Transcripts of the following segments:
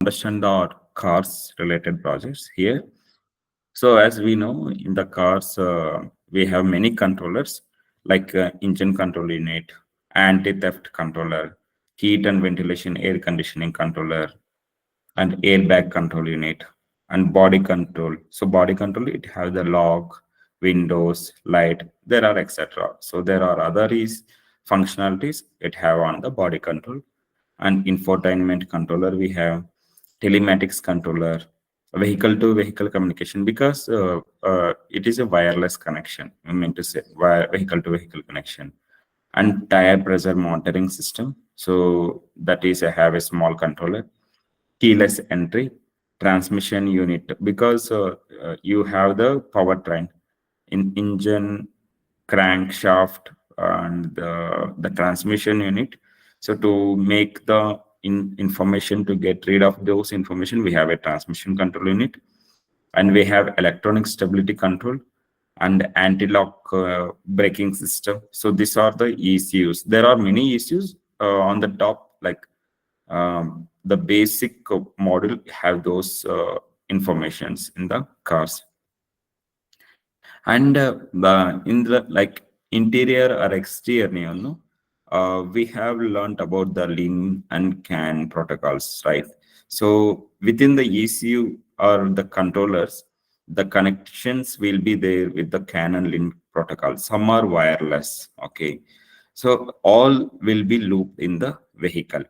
understand the cars related projects here. So as we know, in the cars, we have many controllers like engine control unit, anti-theft controller, heat and ventilation air conditioning controller, and airbag control unit, and body control. So body control, it has the lock, windows, light, there are etc. So there are other is functionalities it have on the body control. And infotainment controller, we have telematics controller, vehicle to vehicle communication, because it is a wireless connection, I mean to say vehicle to vehicle connection. And tire pressure monitoring system, so that is have a small controller. Keyless entry, transmission unit, because you have the powertrain in engine, crankshaft, and the transmission unit. So to make the information, to get rid of those information, we have a transmission control unit. And we have electronic stability control and anti-lock braking system. So these are the ECUs. There are many ECUs on the top, like the basic model have those informations in the cars. And in the like interior or exterior, we have learned about the LIN and CAN protocols, right? So within the ECU or the controllers, the connections will be there with the CAN and LIN protocol. Some are wireless, okay? So all will be looped in the vehicle.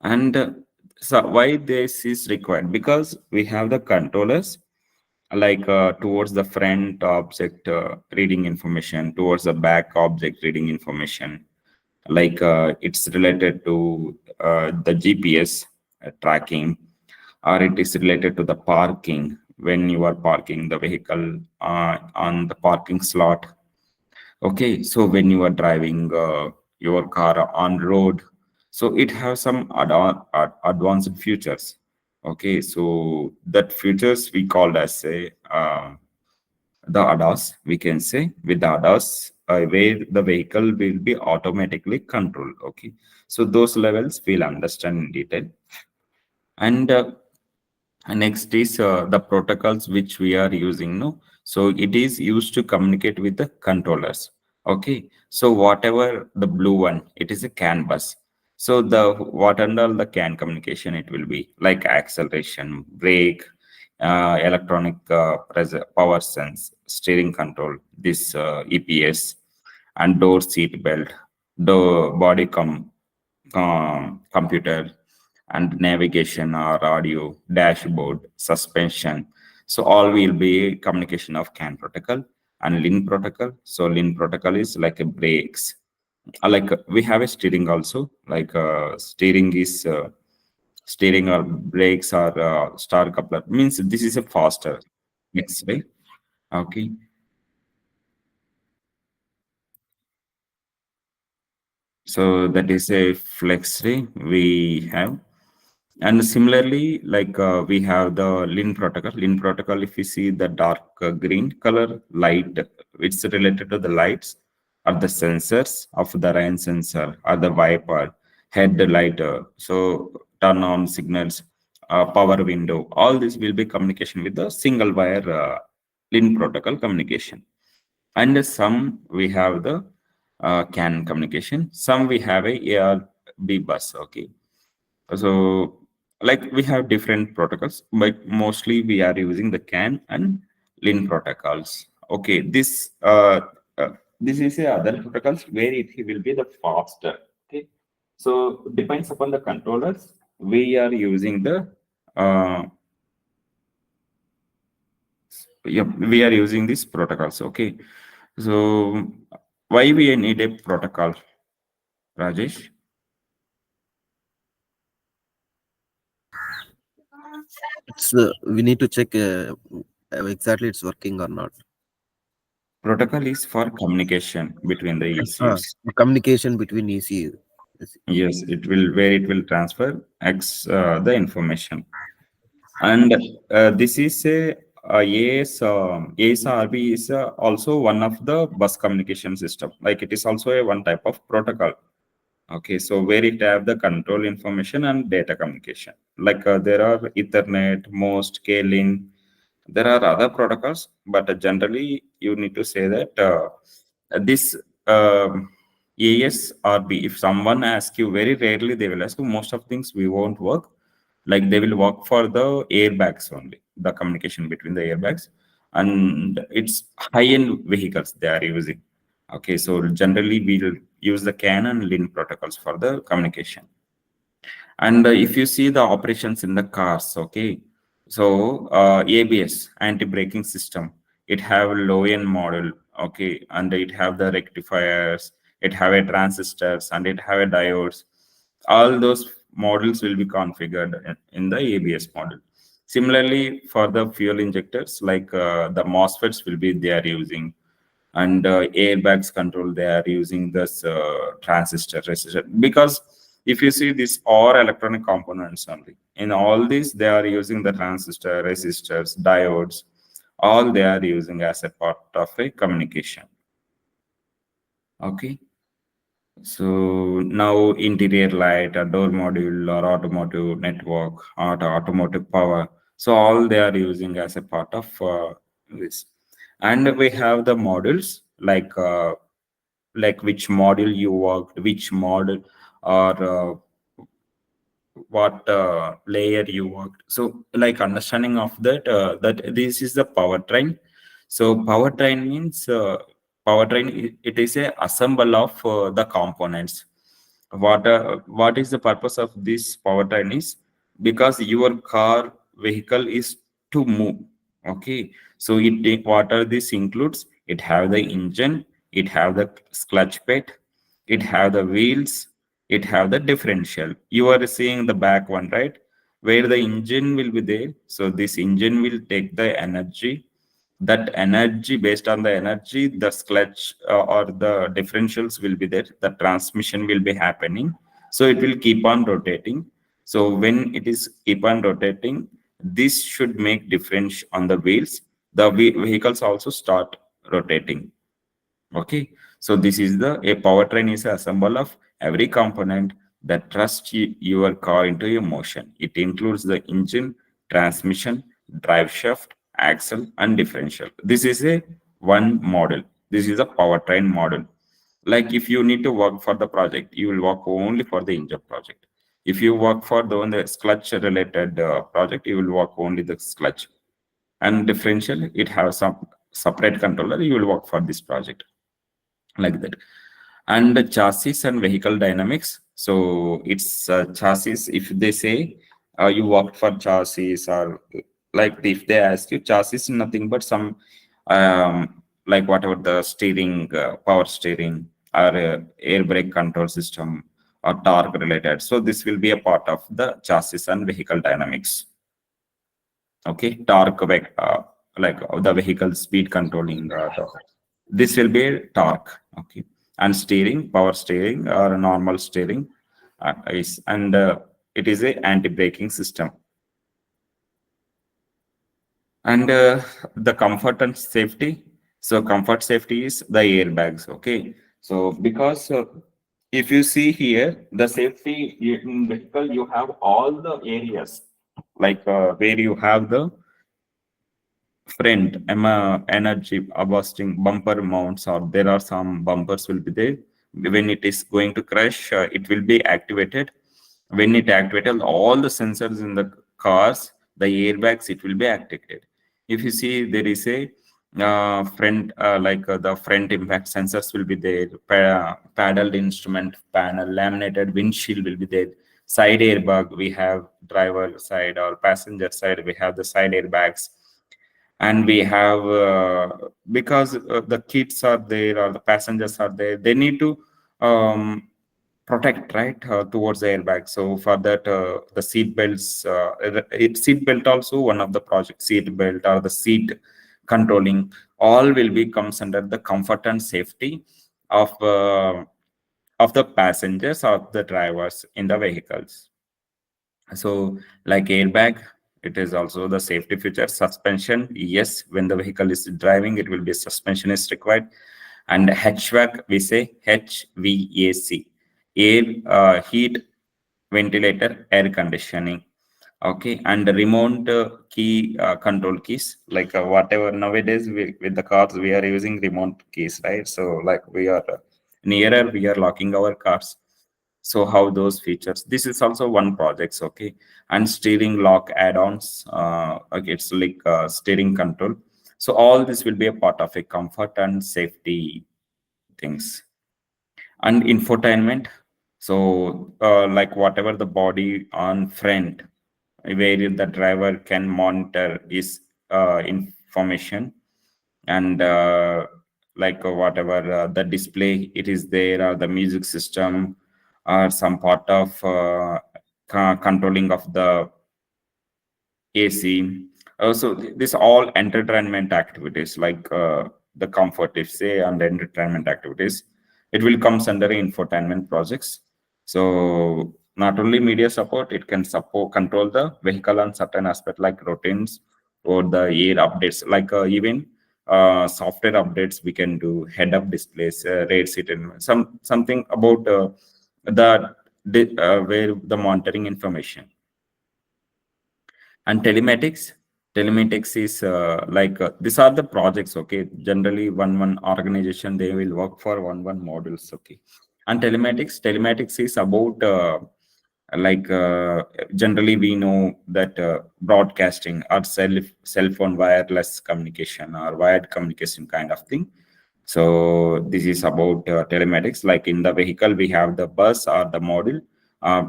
And so why this is required? Because we have the controllers like towards the front object reading information, towards the back object reading information, like it's related to the GPS tracking, or it is related to the parking when you are parking the vehicle on the parking slot. Okay, so when you are driving your car on road, so it has some advanced features. Okay, so that features we called as a the ADAS, we can say. With the ADAS, where the vehicle will be automatically controlled. Okay, so those levels we'll understand in detail. And next is the protocols which we are using. No, so it is used to communicate with the controllers. Okay, so whatever the blue one, it is a CAN bus. So the what under the CAN communication, it will be like acceleration, brake, electronic power sense, steering control, this EPS, and door seat belt, the body computer, and navigation or audio, dashboard, suspension. So all will be communication of CAN protocol and LIN protocol. So LIN protocol is like a brakes. Like we have a steering also, like steering is steering or brakes or star coupler, means this is a faster. Next, right? Okay. So that is a flex ray we have. And similarly, like we have the LIN protocol. LIN protocol, if you see the dark green color light, it's related to the lights or the sensors of the rain sensor or the wiper, headlight, so turn on signals, power window. All this will be communication with the single wire LIN protocol communication. And some we have the CAN communication. Some we have a ARB bus. Okay, so like we have different protocols, but mostly we are using the CAN and LIN protocols. Okay, uh, this is a other protocols where it will be the faster. Okay, so depends upon the controllers. We are using the yeah, we are using these protocols. Okay, so why we need a protocol, Rajesh? It's we need to check exactly it's working or not. Protocol is for communication between the Ah, ECUs. communication between ECU. Yes, it will, where it will transfer X the information. And this is a ASRB is also one of the bus communication system. Like it is also a one type of protocol. Okay, so where it have the control information and data communication. there are Ethernet, most, K-Link. There are other protocols, but generally you need to say that this AS or B. If someone asks you, very rarely they will ask you. Most of things we won't work. Like they will work for the airbags only, the communication between the airbags, and it's high-end vehicles they are using. Okay, so generally we'll use the CAN and LIN protocols for the communication. And if you see the operations in the cars, okay, so ABS, anti-braking system, it have low end model, okay, and it have the rectifiers, it have a transistors, and it have a diodes. All those models will be configured in the ABS model. Similarly, for the fuel injectors, like the MOSFETs will be they are using, and airbags control they are using this transistor resistor, because if you see these are electronic components only. In all these they are using the transistor, resistors, diodes, all they are using as a part of a communication. Okay, so now interior light, a door module, or automotive network, or automotive power, so all they are using as a part of this. And we have the models like which model you worked, which model, or what layer you worked. So like understanding of that, that this is the powertrain. So powertrain means powertrain, it is a assemble of the components. What is the purpose of this powertrain is because your car vehicle is to move. Okay, so what are this includes? It have the engine, it have the clutch pad, it have the wheels, it have the differential. You are seeing the back one, right, where the engine will be there. So this engine will take the energy. That energy, based on the energy, the clutch or the differentials will be there, the transmission will be happening, so it will keep on rotating. So when it is keep on rotating, this should make difference on the wheels. The vehicles also start rotating. Okay, so this is a powertrain is a assemble of every component that thrust your car into a motion. It includes the engine, transmission, drive shaft, axle, and differential. This is a one model. This is a powertrain model. Like if you need to work for the project, you will work only for the engine project. If you work for the clutch related project, you will work only the clutch. And differential, it has some separate controller, you will work for this project, like that. And the chassis and vehicle dynamics, so it's chassis. If they say you worked for chassis, or like if they ask you, chassis is nothing but some like whatever the steering, power steering, or air brake control system, or torque related, so this will be a part of the chassis and vehicle dynamics. Okay, torque, like the vehicle speed controlling, this will be torque. Okay, and steering, power steering or normal steering, is, and it is a anti-braking system. And the comfort and safety, so comfort safety is the airbags. Okay, so because if you see here, the safety in vehicle, you have all the areas, like where you have the front energy boosting bumper mounts, or there are some bumpers will be there. When it is going to crash, it will be activated. When it activated, all the sensors in the cars, the airbags, it will be activated. If you see, there is a front, the front impact sensors will be there, paddled instrument panel, laminated windshield will be there, side airbag, we have driver side or passenger side, we have the side airbags. And we have because the kids are there or the passengers are there, they need to um, protect, right, towards the airbag. So for that, the seat belts, seat belt also one of the project, seat belt or the seat controlling, all will be comes under the comfort and safety of the passengers or the drivers in the vehicles. So like airbag, it is also the safety feature. Suspension, yes, when the vehicle is driving, it will be suspension is required. And HVAC, we say HVAC, air, heat, ventilator, air conditioning. Okay, and the remote key control keys, like whatever nowadays with the cars we are using remote keys, right? So like we are nearer, we are locking our cars. So how those features? This is also one projects, okay, and steering lock add-ons. Okay, it's like steering control. So all this will be a part of a comfort and safety things. And infotainment, so like whatever the body on front where the driver can monitor his information, and like whatever the display it is there, or the music system, or some part of controlling of the AC. So this all entertainment activities, like the comfort, if say, and entertainment activities, it will comes under infotainment projects. So not only media support, it can support control the vehicle on certain aspect like routines or the air updates, like even software updates we can do, head-up displays, rate seat, and something about where the monitoring information. And telematics is like these are the projects, okay, generally one organization they will work for one modules, okay. And telematics is about like generally we know that broadcasting or cell phone wireless communication or wired communication kind of thing. So this is about telematics. Like in the vehicle, we have the bus or the module,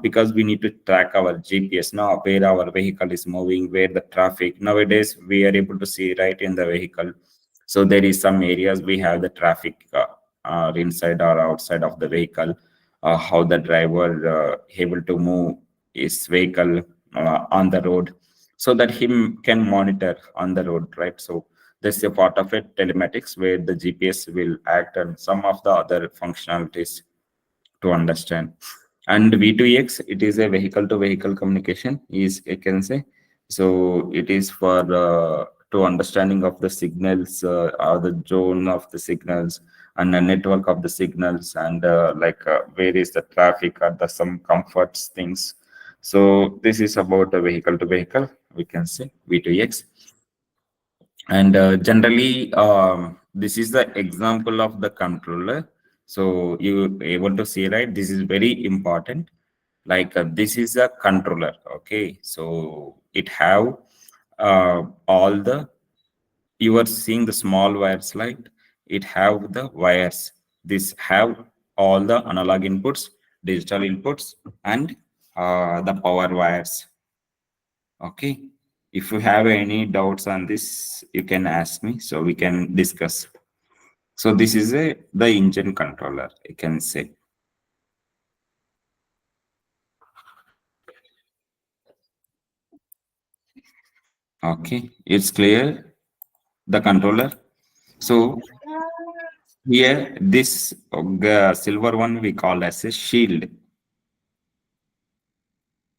because we need to track our GPS now, where our vehicle is moving, where the traffic. Nowadays, we are able to see right in the vehicle. So there is some areas we have the traffic inside or outside of the vehicle, how the driver able to move his vehicle on the road, so that him can monitor on the road, right? So this is a part of it, telematics, where the GPS will act and some of the other functionalities to understand. And V2X, it is a vehicle to vehicle communication, is I can say. So it is for to understanding of the signals, or the zone of the signals, and the network of the signals, and like where is the traffic or the some comforts things. So this is about the vehicle to vehicle, we can say V2X. And generally this is the example of the controller. So you able to see, right, this is very important. Like this is a controller, okay. So it have all the, you are seeing the small wires, like it have the wires, this have all the analog inputs, digital inputs, and the power wires. Okay. If you have any doubts on this, you can ask me so we can discuss. So this is the engine controller, I can say. Okay, it's clear, the controller. So here, this silver one we call as a shield.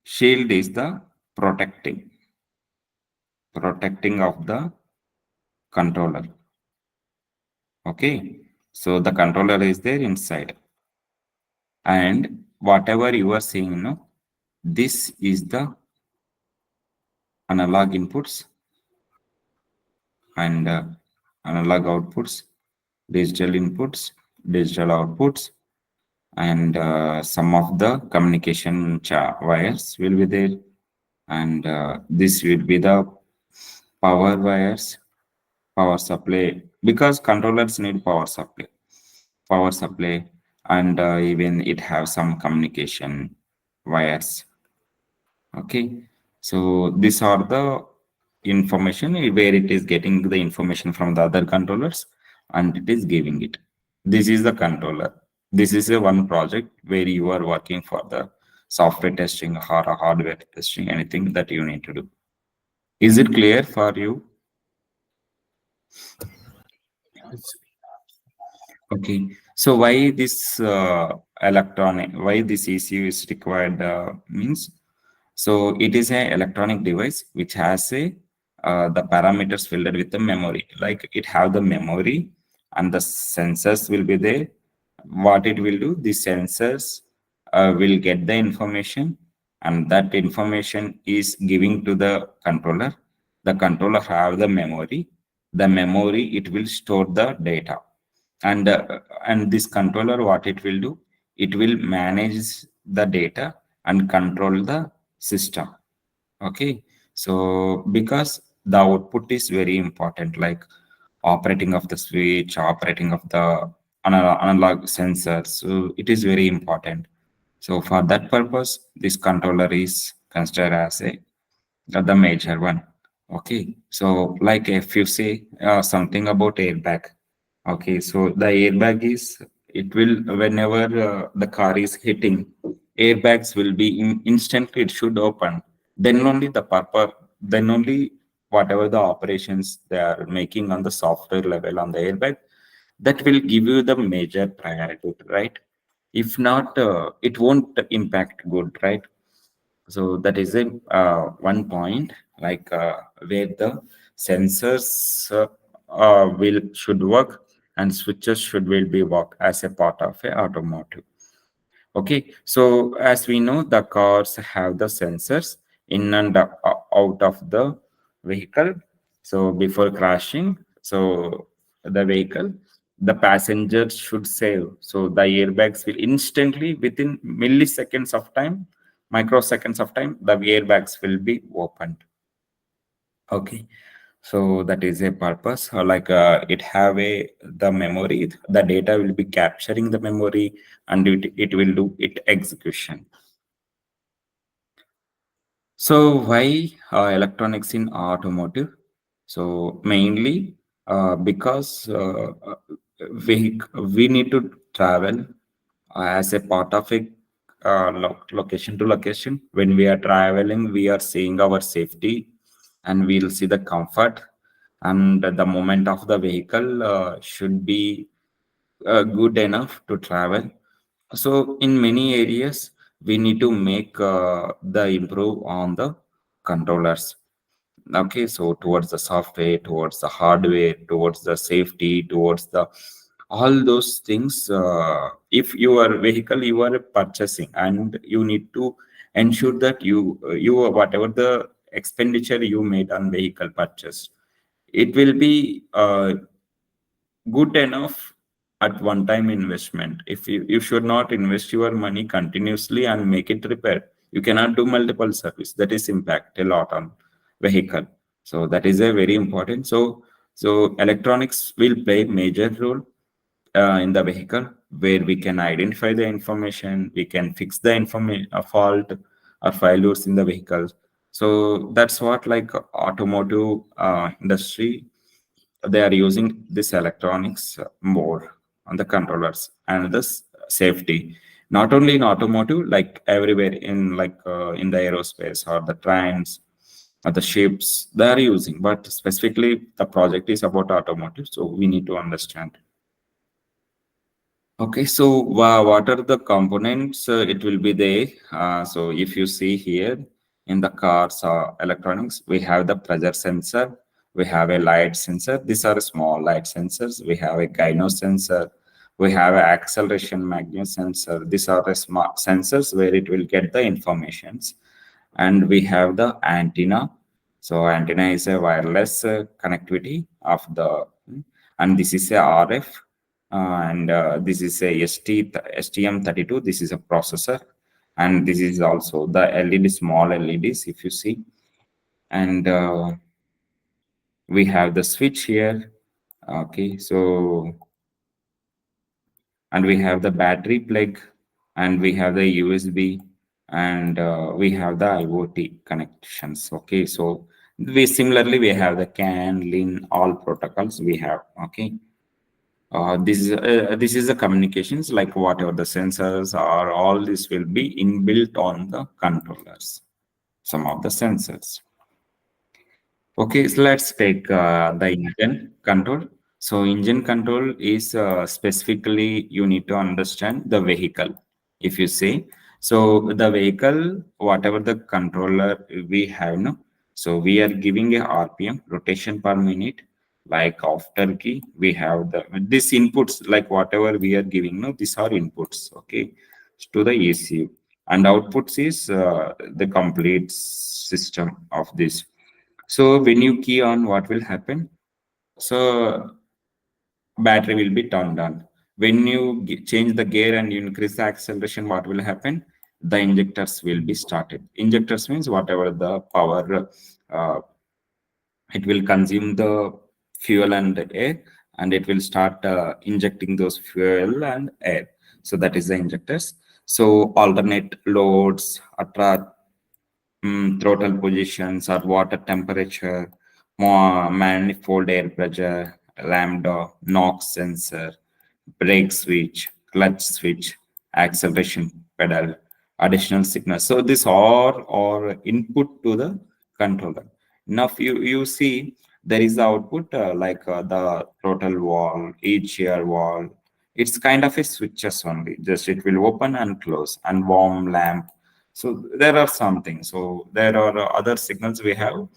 Shield is the protecting of the controller. Okay, so the controller is there inside, and whatever you are seeing, no, this is the analog inputs and analog outputs, digital inputs, digital outputs, and some of the communication wires will be there, and this will be the power wires, power supply, because controllers need power supply, and even it have some communication wires. Okay, so these are the information where it is getting the information from the other controllers, and it is giving it. This is the controller. This is a one project where you are working for the software testing or a hardware testing, anything that you need to do. Is it clear for you? Okay, so why this why this ECU is required means, so it is an electronic device which has a the parameters filled with the memory. Like it have the memory and the sensors will be there. What it will do, the sensors will get the information, and that information is giving to the controller. The controller have the memory. The memory, it will store the data, and this controller, what it will do, it will manage the data and control the system. Okay, so because the output is very important, like operating of the switch, operating of the analog sensors, so it is very important. So for that purpose, this controller is considered as the major one. Okay, so like if you say something about airbag. Okay, so the airbag is, it will, whenever the car is hitting, airbags will be instantly, it should open. Then only the purpose, then only whatever the operations they are making on the software level on the airbag, that will give you the major priority, right? If not, it won't impact good, right? So that is a one point, like where the sensors will should work and switches will be work as a part of a automotive. Okay, so as we know, the cars have the sensors in and out of the vehicle. So before crashing, so the vehicle, the passengers should save. So the airbags will instantly, within milliseconds of time, microseconds of time, the airbags will be opened. Okay, so that is a purpose, like it have a the memory, the data will be capturing the memory, and it will do it execution. So why electronics in automotive? So mainly because we need to travel as a part of a location to location. When we are traveling, we are seeing our safety, and we'll see the comfort, and the moment of the vehicle should be good enough to travel. So in many areas, we need to make the improve on the controllers. Okay, so towards the software, towards the hardware, towards the safety, towards the all those things. If your vehicle you are purchasing, and you need to ensure that you whatever the expenditure you made on vehicle purchase, it will be good enough at one time investment. If you should not invest your money continuously and make it repair, you cannot do multiple service, that is impact a lot on vehicle. So that is a very important. So electronics will play major role in the vehicle, where we can identify the information, we can fix the information fault or failures in the vehicles. So that's what, like automotive industry, they are using this electronics more on the controllers and this safety. Not only in automotive, like everywhere in, like in the aerospace or the trains or the ships, they are using. But specifically, the project is about automotive, so we need to understand. Okay, so what are the components? It will be there. So if you see here in the cars electronics, we have the pressure sensor, we have a light sensor. These are small light sensors. We have a gyno sensor, we have an acceleration magnet sensor. These are the smart sensors where it will get the informations. And we have the antenna. So antenna is a wireless connectivity of the, and this is a RF, and this is a STM32. This is a processor, and this is also the LED, small LEDs, if you see. And we have the switch here. Okay, so, and we have the battery plug, and we have the USB, and we have the IoT connections. Okay, so we similarly we have the CAN, LIN, all protocols we have. Okay, this is the communications, like whatever the sensors are, all this will be inbuilt on the controllers, some of the sensors. Okay, so let's take the engine control. So engine control is specifically, you need to understand the vehicle. If you say, so the vehicle, whatever the controller we have, no, so we are giving a RPM, rotation per minute. Like after key, we have the this inputs, like whatever we are giving, no, these are inputs, okay, to the ECU. and outputs is the complete system of this. So when you key on, what will happen? So battery will be turned on. When you change the gear and you increase the acceleration, what will happen? The injectors will be started. Injectors means whatever the power, it will consume the fuel and air, and it will start injecting those fuel and air. So that is the injectors. So alternate loads, throttle positions or water temperature, more manifold air pressure, lambda, NOx sensor, brake switch, clutch switch, acceleration pedal, additional signals. So this all are input to the controller. Now you see there is the output the throttle valve, ECR valve. It's kind of a switches only. Just it will open and close, and warm lamp. So there are some things. So there are other signals we have,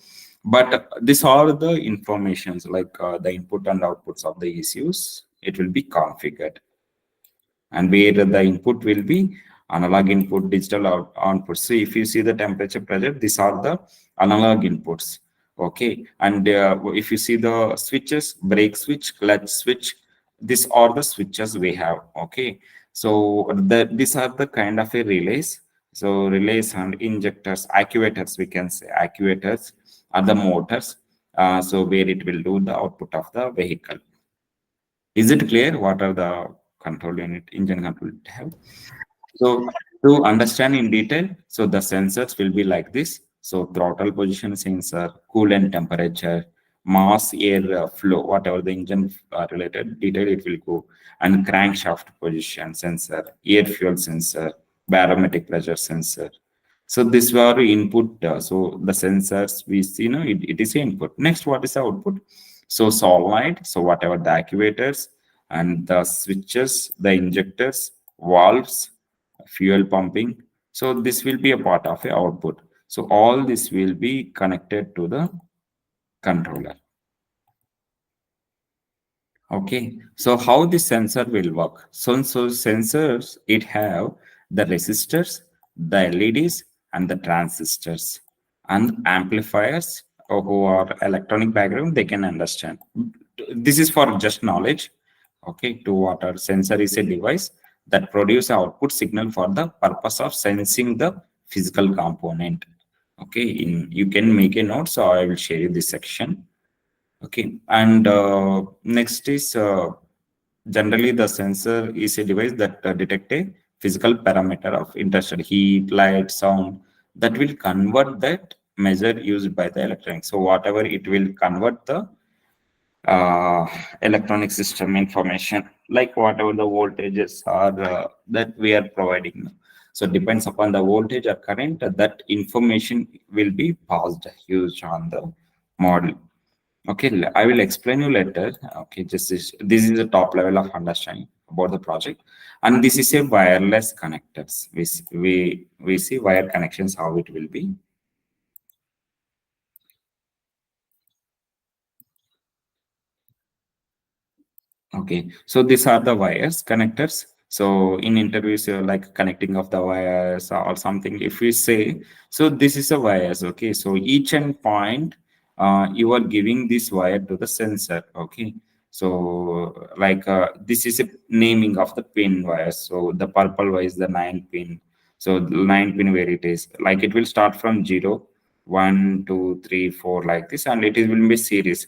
but these are the informations the input and outputs of the ECUs. It will be configured, and where the input will be analog input, digital output. So if you see the temperature, pressure, these are the analog inputs. Okay, and if you see the switches, brake switch, clutch switch, these are the switches we have. Okay, so these are the kind of a relays. So relays and injectors, actuators, we can say actuators are the motors. So where it will do the output of the vehicle. Is it clear what are the control unit, engine control unit have? So to understand in detail, so the sensors will be like this. So throttle position sensor, coolant temperature, mass, air flow, whatever the engine related detail it will go, and crankshaft position sensor, air fuel sensor, barometric pressure sensor. So this were input. So the sensors we see, it is input. Next, what is the output? So solenoid, so whatever the actuators and the switches, the injectors, valves, fuel pumping. So this will be a part of the output. So all this will be connected to the controller. Okay, so how the sensor will work? So sensors, it have the resistors, the LEDs, and the transistors, and amplifiers. Who are electronic background, they can understand. This is for just knowledge. Okay, to what our sensor is a device that produce output signal for the purpose of sensing the physical component. Okay, you can make a note, so I will share you this section. Okay, and next is generally the sensor is a device that detect a physical parameter of interest, heat, light, sound, that will convert that measure used by the electronics. So whatever it will convert the electronic system information, like whatever the voltages are that we are providing. So depends upon the voltage or current, that information will be passed, used on the model. Okay, I will explain you later. Okay, this is the top level of understanding about the project, and this is a wireless connectors. We see wire connections, how it will be. Okay, so these are the wires connectors. So in interviews, you're like connecting of the wires or something. If we say, so this is a wires. Okay, so each end point, you are giving this wire to the sensor. Okay, so this is a naming of the pin wires. So the purple wire is the 9 pin. So the 9 pin where it is, like it will start from 0, 1, 2, 3, 4 like this, and it will be series.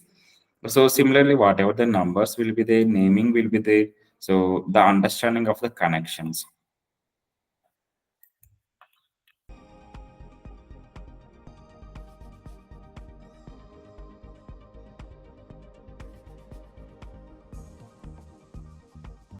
So similarly, whatever the numbers will be there, naming will be there. So the understanding of the connections.